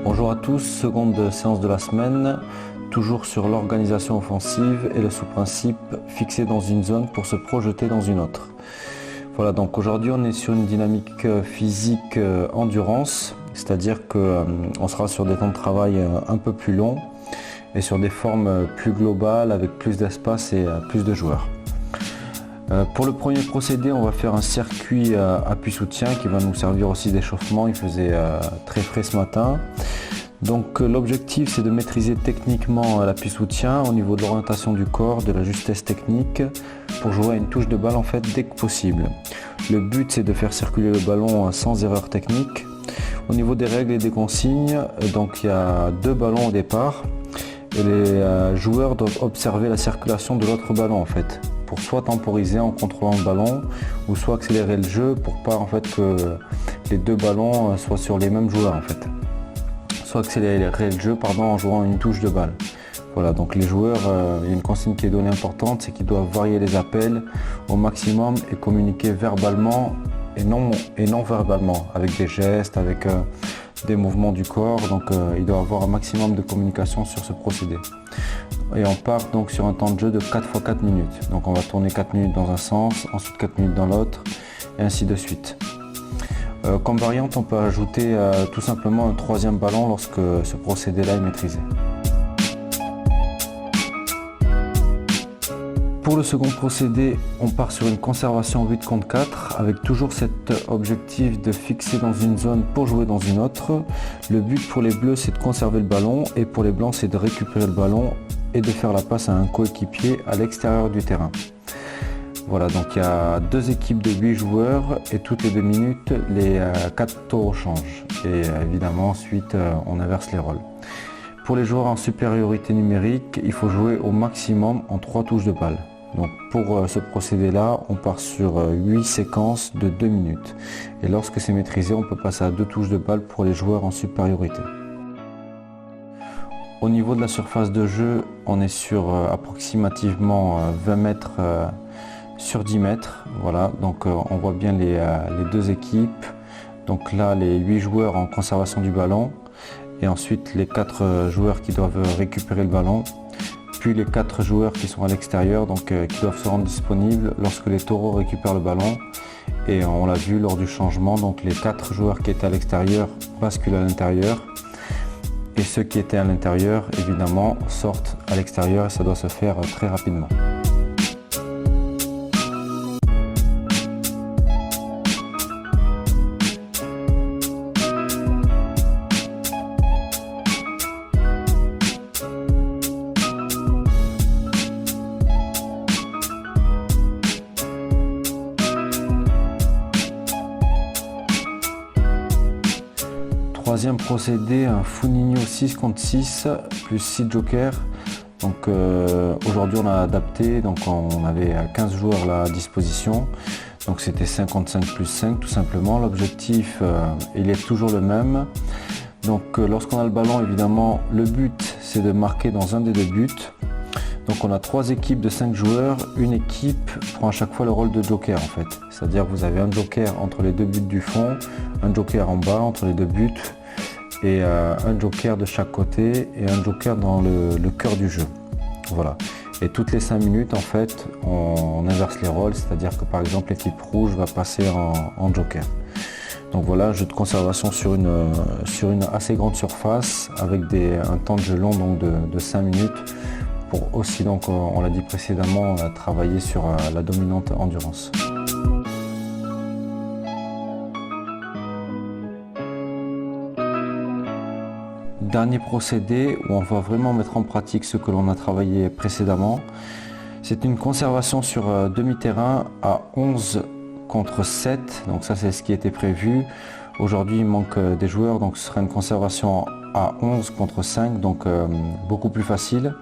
Bonjour à tous, seconde séance de la semaine, toujours sur l'organisation offensive et le sous-principe fixé dans une zone pour se projeter dans une autre. Voilà, donc aujourd'hui on est sur une dynamique physique endurance, c'est-à-dire qu'on sera sur des temps de travail un peu plus longs et sur des formes plus globales avec plus d'espace et plus de joueurs. Pour le premier procédé, on va faire un circuit appui-soutien qui va nous servir aussi d'échauffement. Il faisait très frais ce matin. Donc l'objectif, c'est de maîtriser techniquement l'appui-soutien au niveau de l'orientation du corps, de la justesse technique pour jouer à une touche de balle en fait dès que possible. Le but, c'est de faire circuler le ballon sans erreur technique. Au niveau des règles et des consignes, donc il y a 2 ballons au départ et les joueurs doivent observer la circulation de l'autre ballon en fait, pour soit temporiser en contrôlant le ballon ou soit accélérer le jeu pour pas en fait que les 2 ballons soient sur les mêmes joueurs en fait. Soit accélérer le jeu en jouant une touche de balle. Voilà, donc les joueurs, il y a une consigne qui est donnée importante, c'est qu'ils doivent varier les appels au maximum et communiquer verbalement et non verbalement, avec des gestes, avec des mouvements du corps. Donc il doit y avoir un maximum de communication sur ce procédé. Et on part donc sur un temps de jeu de 4 x 4 minutes. Donc on va tourner 4 minutes dans un sens, ensuite 4 minutes dans l'autre, et ainsi de suite. Comme variante, on peut ajouter tout simplement un 3e ballon lorsque ce procédé-là est maîtrisé. Pour le second procédé, on part sur une conservation 8 contre 4 avec toujours cet objectif de fixer dans une zone pour jouer dans une autre. Le but pour les bleus, c'est de conserver le ballon et pour les blancs, c'est de récupérer le ballon et de faire la passe à un coéquipier à l'extérieur du terrain. Voilà, donc il y a 2 équipes de 8 joueurs et toutes les 2 minutes, les 4 taureaux changent. Et évidemment, ensuite, on inverse les rôles. Pour les joueurs en supériorité numérique, il faut jouer au maximum en 3 touches de balle. Donc pour ce procédé-là, on part sur 8 séquences de 2 minutes. Et lorsque c'est maîtrisé, on peut passer à 2 touches de balle pour les joueurs en supériorité. Au niveau de la surface de jeu, on est sur approximativement 20 mètres sur 10 mètres. Voilà, donc on voit bien les 2 équipes. Donc là, les 8 joueurs en conservation du ballon. Et ensuite les 4 joueurs qui doivent récupérer le ballon. Puis les 4 joueurs qui sont à l'extérieur, donc qui doivent se rendre disponibles lorsque les taureaux récupèrent le ballon. Et on l'a vu lors du changement, donc les 4 joueurs qui étaient à l'extérieur basculent à l'intérieur. Et ceux qui étaient à l'intérieur, évidemment, sortent à l'extérieur et ça doit se faire très rapidement. Troisième procédé, un Funinho 6 contre 6 plus 6 jokers. Donc aujourd'hui on a adapté, donc on avait 15 joueurs là à disposition. Donc c'était 55 plus 5 tout simplement. L'objectif il est toujours le même. Donc lorsqu'on a le ballon, évidemment le but c'est de marquer dans un des 2 buts. Donc on a 3 équipes de 5 joueurs, une équipe prend à chaque fois le rôle de joker en fait. C'est-à-dire que vous avez un joker entre les 2 buts du fond, un joker en bas entre les 2 buts et un joker de chaque côté et un joker dans le cœur du jeu. Voilà. Et toutes les 5 minutes en fait on inverse les rôles, c'est-à-dire que par exemple l'équipe rouge va passer en joker. Donc voilà, un jeu de conservation sur une assez grande surface avec un temps de jeu long donc de 5 minutes. Pour aussi, donc, on l'a dit précédemment, travailler sur la dominante endurance. Dernier procédé où on va vraiment mettre en pratique ce que l'on a travaillé précédemment. C'est une conservation sur demi-terrain à 11 contre 7. Donc ça c'est ce qui était prévu. Aujourd'hui il manque des joueurs, donc ce sera une conservation à 11 contre 5, donc beaucoup plus facile.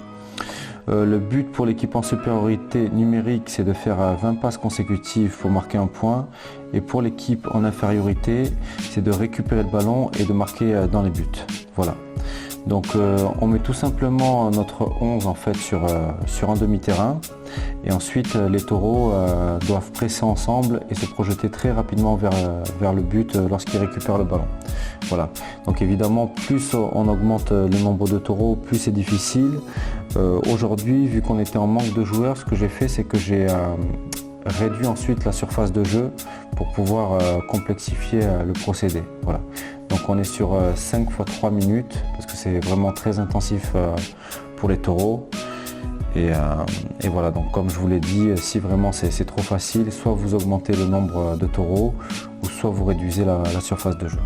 Le but pour l'équipe en supériorité numérique, c'est de faire 20 passes consécutives pour marquer un point. Et pour l'équipe en infériorité, c'est de récupérer le ballon et de marquer dans les buts. Voilà. Donc on met tout simplement notre 11 en fait sur un demi-terrain et ensuite les taureaux doivent presser ensemble et se projeter très rapidement vers le but lorsqu'ils récupèrent le ballon. Voilà. Donc évidemment plus on augmente le nombre de taureaux, plus c'est difficile. Aujourd'hui, vu qu'on était en manque de joueurs, ce que j'ai fait c'est que j'ai réduit ensuite la surface de jeu pour pouvoir complexifier le procédé. Voilà. Donc on est sur 5 x 3 minutes parce que c'est vraiment très intensif pour les taureaux. Et voilà, donc comme je vous l'ai dit, si vraiment c'est trop facile, soit vous augmentez le nombre de taureaux ou soit vous réduisez la surface de jeu.